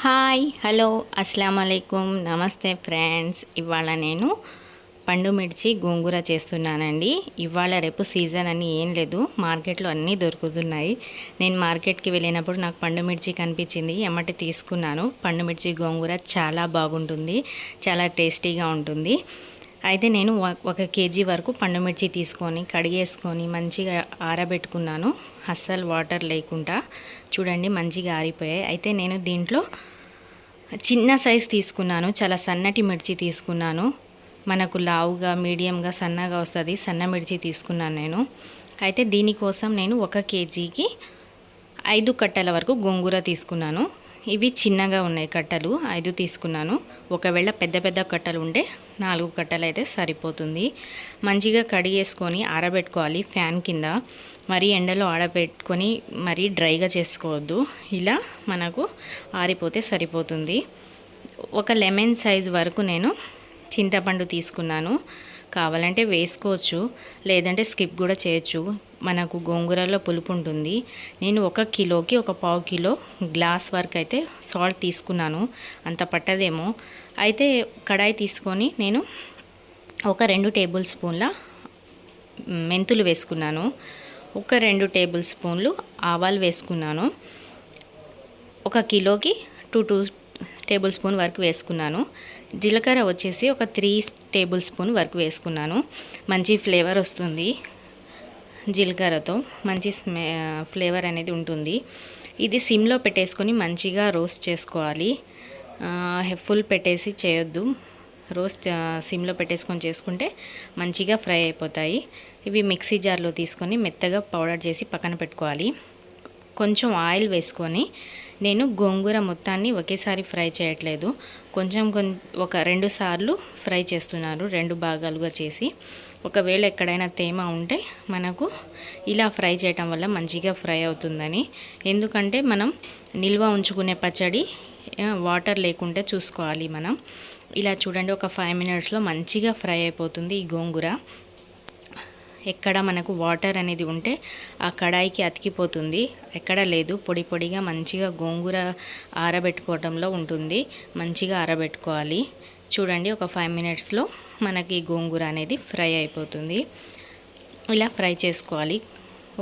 Hi hello అస్సలం అయికుం నమస్తే friends. ఇవాళ నేను పండు మిర్చి గోంగూర చేస్తున్నానండి. ఇవాళ రేపు సీజన్ అని ఏం లేదు, మార్కెట్లో అన్నీ దొరుకుతున్నాయి. నేను మార్కెట్కి వెళ్ళినప్పుడు నాకు పండు మిర్చి కనిపించింది, ఎమ్మటి తీసుకున్నాను. పండు మిర్చి గోంగూర చాలా బాగుంటుంది, చాలా టేస్టీగా ఉంటుంది. అయితే నేను 1 కేజీ వరకు పండు మిర్చి తీసుకొని కడిగేసుకొని మంచిగా ఆరబెట్టుకున్నాను, అస్సలు వాటర్ లేకుండా. చూడండి మంచిగా ఆరిపోయాయి. అయితే నేను దీంట్లో చిన్న సైజ్ తీసుకున్నాను, చాలా సన్నటి మిర్చి తీసుకున్నాను. మనకు లావుగా మీడియంగా సన్నగా వస్తుంది, సన్న మిర్చి తీసుకున్నాను నేను. అయితే దీనికోసం నేను 1 కేజీకి 5 కట్టల వరకు గోంగూర తీసుకున్నాను. ఇవి చిన్నగా ఉన్నాయి కట్టలు, 5 తీసుకున్నాను. ఒకవేళ పెద్ద పెద్ద కట్టలు ఉంటే 4 కట్టలు అయితే సరిపోతుంది. మంచిగా కడిగేసుకొని ఆరబెట్టుకోవాలి ఫ్యాన్ కింద. మరీ ఎండలో ఆరబెట్టుకొని మరీ డ్రైగా చేసుకోవద్దు, ఇలా మనకు ఆరిపోతే సరిపోతుంది. ఒక లెమన్ సైజ్ వరకు నేను చింతపండు తీసుకున్నాను. కావాలంటే వేసుకోవచ్చు, లేదంటే స్కిప్ కూడా చేయొచ్చు. మనకు గోంగూరలో పులుపు ఉంటుంది. నేను 1 కిలోకి 1/4 కిలో గ్లాస్ వరకు అయితే సాల్ట్ తీసుకున్నాను, అంత పట్టదేమో. అయితే కడాయి తీసుకొని నేను ఒక 2 టేబుల్ స్పూన్ల మెంతులు వేసుకున్నాను, ఒక 2 టేబుల్ స్పూన్లు ఆవాలు వేసుకున్నాను. 1 కిలోకి 2 టేబుల్ స్పూన్ వరకు వేసుకున్నాను. జీలకర్ర వచ్చేసి ఒక 3 టేబుల్ స్పూన్ వరకు వేసుకున్నాను. మంచి ఫ్లేవర్ వస్తుంది, జీలకర్రతో మంచి ఫ్లేవర్ అనేది ఉంటుంది. ఇది సిమ్లో పెట్టేసుకొని మంచిగా రోస్ట్ చేసుకోవాలి, ఫుల్ పెట్టేసి చేయొద్దు. రోస్ట్ సిమ్లో పెట్టేసుకొని చేసుకుంటే మంచిగా ఫ్రై అయిపోతాయి. ఇవి మిక్సీ జార్లో తీసుకొని మెత్తగా పౌడర్ చేసి పక్కన పెట్టుకోవాలి. కొంచెం ఆయిల్ వేసుకొని, నేను గోంగూర మొత్తాన్ని ఒకేసారి ఫ్రై చేయట్లేదు, ఒక 2 సార్లు ఫ్రై చేస్తున్నాను, 2 భాగాలుగా చేసి. ఒకవేళ ఎక్కడైనా తేమ ఉంటే మనకు ఇలా ఫ్రై చేయటం వల్ల మంచిగా ఫ్రై అవుతుందని. ఎందుకంటే మనం నిల్వ ఉంచుకునే పచ్చడి వాటర్ లేకుంటే చూసుకోవాలి మనం. ఇలా చూడండి, ఒక 5 మినిట్స్లో మంచిగా ఫ్రై అయిపోతుంది ఈ గోంగూర. ఎక్కడ మనకు వాటర్ అనేది ఉంటే ఆ కడాయికి అతికిపోతుంది, ఎక్కడ లేదు. పొడి పొడిగా మంచిగా గోంగూర ఆరబెట్టుకోవడంలో ఉంటుంది, మంచిగా ఆరబెట్టుకోవాలి. చూడండి, ఒక 5 మినిట్స్లో మనకి గోంగూర అనేది ఫ్రై అయిపోతుంది. ఇలా ఫ్రై చేసుకోవాలి.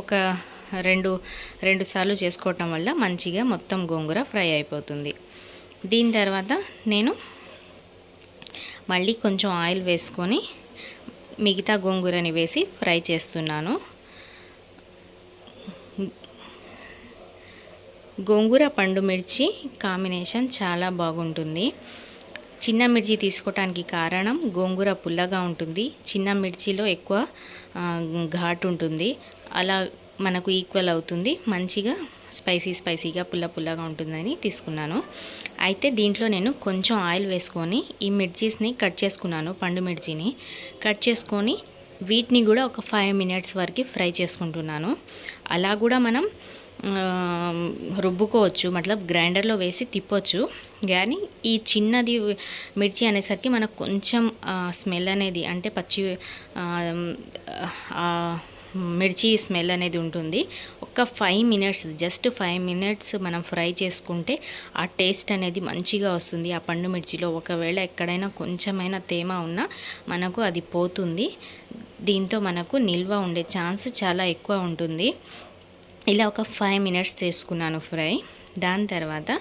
ఒక రెండు సార్లు చేసుకోవటం వల్ల మంచిగా మొత్తం గోంగూర ఫ్రై అయిపోతుంది. దీని తర్వాత నేను మళ్ళీ కొంచెం ఆయిల్ వేసుకొని మిగతా గోంగూరని వేసి ఫ్రై చేస్తున్నాను. గోంగూర పండు మిర్చి కాంబినేషన్ చాలా బాగుంటుంది. చిన్న మిర్చి తీసుకోవటానికి కారణం గోంగూర పుల్లగా ఉంటుంది, చిన్న మిర్చిలో ఎక్కువ ఘాటు ఉంటుంది. అలా మనకు ఈక్వల్ అవుతుంది, మంచిగా స్పైసీగా పుల్లగా ఉంటుందని తీసుకున్నాను. అయితే దీంట్లో నేను కొంచెం ఆయిల్ వేసుకొని ఈ మిర్చీస్ని కట్ చేసుకున్నాను, పండు మిర్చిని కట్ చేసుకొని వీటిని కూడా ఒక 5 మినిట్స్ వరకు ఫ్రై చేసుకుంటున్నాను. అలా కూడా మనం రుబ్బుకోవచ్చు, మతలబ్ గ్రైండర్లో వేసి తిప్పొచ్చు. కానీ ఈ చిన్నది మిర్చి అనేసరికి మనకు కొంచెం స్మెల్ అనేది, అంటే పచ్చి మిర్చి స్మెల్ అనేది ఉంటుంది. ఒక 5 మినిట్స్, జస్ట్ 5 మినిట్స్ మనం ఫ్రై చేసుకుంటే ఆ టేస్ట్ అనేది మంచిగా వస్తుంది ఆ పండు మిర్చిలో. ఒకవేళ ఎక్కడైనా కొంచెమైనా తేమ ఉన్నా మనకు అది పోతుంది. దీంతో మనకు నిల్వ ఉండే ఛాన్స్ చాలా ఎక్కువ ఉంటుంది. ఇలా ఒక 5 మినిట్స్ చేసుకున్నాను ఫ్రై. దాని తర్వాత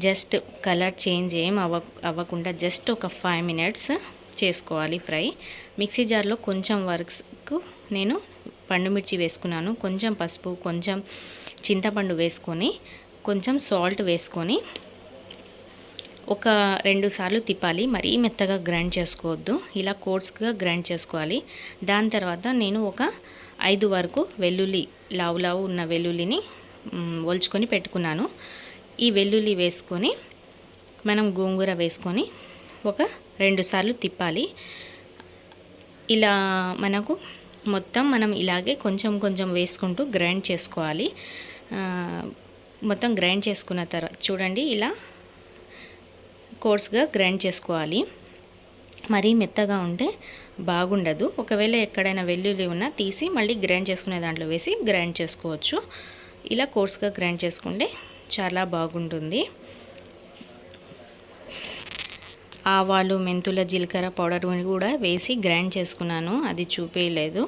జస్ట్ కలర్ చేంజ్ అవ్వకుండా జస్ట్ ఒక 5 మినిట్స్ చేసుకోవాలి ఫ్రై. మిక్సీ జార్లో కొంచెం వరకు నేను పండు మిర్చి వేసుకున్నాను, కొంచెం పసుపు, కొంచెం చింతపండు వేసుకొని, కొంచెం సాల్ట్ వేసుకొని ఒక 2 సార్లు తిప్పాలి. మరీ మెత్తగా గ్రైండ్ చేసుకోవద్దు, ఇలా కోర్స్గా గ్రైండ్ చేసుకోవాలి. దాని తర్వాత నేను ఒక 5 వరకు వెల్లుల్లి, లావు ఉన్న వెల్లుల్లిని ఒలుచుకొని పెట్టుకున్నాను. ఈ వెల్లుల్లి వేసుకొని మనం గోంగూర వేసుకొని ఒక 2 సార్లు తిప్పాలి. ఇలా మనకు మొత్తం మనం ఇలాగే కొంచెం వేసుకుంటూ గ్రైండ్ చేసుకోవాలి. మొత్తం గ్రైండ్ చేసుకున్న తర్వాత చూడండి, ఇలా కోర్స్గా గ్రైండ్ చేసుకోవాలి. మరీ మెత్తగా ఉంటే బాగుండదు. ఒకవేళ ఎక్కడైనా వెల్లుల్లి ఉన్నా తీసి మళ్ళీ గ్రైండ్ చేసుకునే దాంట్లో వేసి గ్రైండ్ చేసుకోవచ్చు. ఇలా కోర్స్గా గ్రైండ్ చేసుకుంటే చాలా బాగుంటుంది. ఆవాలు, మెంతుల, జీలకర్ర పౌడర్ కూడా వేసి గ్రైండ్ చేసుకున్నాను, అది చూపించలేదు.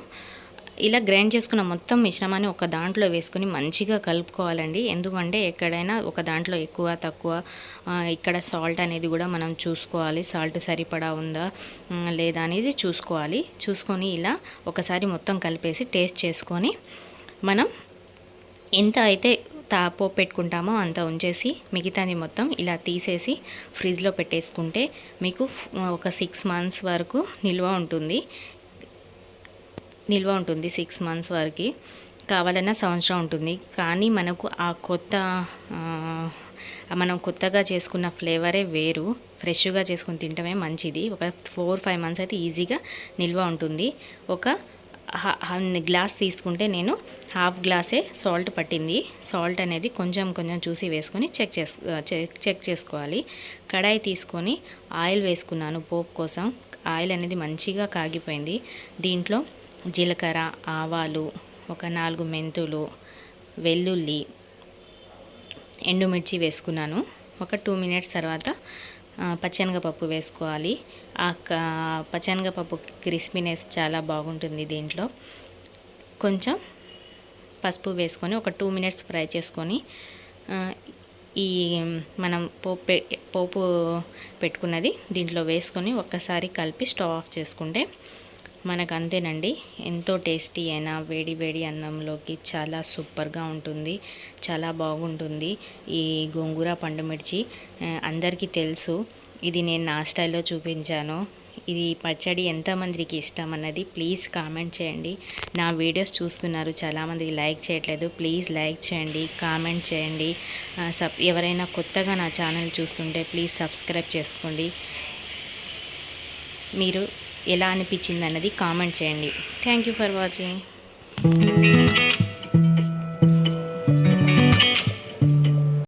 ఇలా గ్రైండ్ చేసుకున్న మొత్తం మిశ్రమాన్ని ఒక దాంట్లో వేసుకొని మంచిగా కలుపుకోవాలండి. ఎందుకంటే ఎక్కడైనా ఒక దాంట్లో ఎక్కువ తక్కువ, ఇక్కడ సాల్ట్ అనేది కూడా మనం చూసుకోవాలి, సాల్ట్ సరిపడా ఉందా లేదా అనేది చూసుకొని ఇలా ఒకసారి మొత్తం కలిపేసి టేస్ట్ చేసుకొని మనం ఎంత అయితే పోపు పెట్టుకుంటామో అంత ఉంచేసి మిగతాది మొత్తం ఇలా తీసేసి ఫ్రిడ్జ్లో పెట్టేసుకుంటే మీకు ఒక 6 months వరకు నిల్వ ఉంటుంది. 6 months వరకు, కావాలన్నా సంవత్సరం ఉంటుంది. కానీ మనకు ఆ మనం కొత్తగా చేసుకున్న ఫ్లేవరే వేరు. ఫ్రెష్గా చేసుకొని తింటమే మంచిది. ఒక 4-5 months అయితే ఈజీగా నిల్వ ఉంటుంది. ఒక గ్లాస్ తీసుకుంటే నేను హాఫ్ గ్లాసే సాల్ట్ పట్టింది. సాల్ట్ అనేది కొంచెం చూసి వేసుకొని చెక్ చేసుకోవాలి. కడాయి తీసుకొని ఆయిల్ వేసుకున్నాను పోపు కోసం. ఆయిల్ అనేది మంచిగా కాగిపోయింది. దీంట్లో జీలకర్ర, ఆవాలు, ఒక 4 మెంతులు, వెల్లుల్లి, ఎండుమిర్చి వేసుకున్నాను. ఒక 2 minutes తర్వాత పచ్చెనగపప్పు వేసుకోవాలి. ఆ పచ్చెనగపప్పు క్రిస్పీనెస్ చాలా బాగుంటుంది. దీంట్లో కొంచెం పసుపు వేసుకొని ఒక 2 minutes ఫ్రై చేసుకొని ఈ మనం పోపు పెట్టుకున్నది దీంట్లో వేసుకొని ఒక్కసారి కలిపి స్టవ్ ఆఫ్ చేసుకుంటే మనకు అంతేనండి. ఎంతో టేస్టీ అయినా వేడి వేడి అన్నంలోకి చాలా సూపర్గా ఉంటుంది, చాలా బాగుంటుంది. ఈ గోంగూర పండుమిర్చి అందరికీ తెలుసు. ఇది నేను నా స్టైల్లో చూపించాను. ఇది పచ్చడి ఎంతమందికి ఇష్టం అన్నది ప్లీజ్ కామెంట్ చేయండి. నా వీడియోస్ చూస్తున్నారు, చాలామందికి లైక్ చేయట్లేదు. ప్లీజ్ లైక్ చేయండి, కామెంట్ చేయండి. ఎవరైనా కొత్తగా నా ఛానల్ చూస్తుంటే ప్లీజ్ సబ్స్క్రైబ్ చేసుకోండి. మీరు ఎలా అనిపించింది అన్నది కామెంట్ చేయండి. Thank you for watching.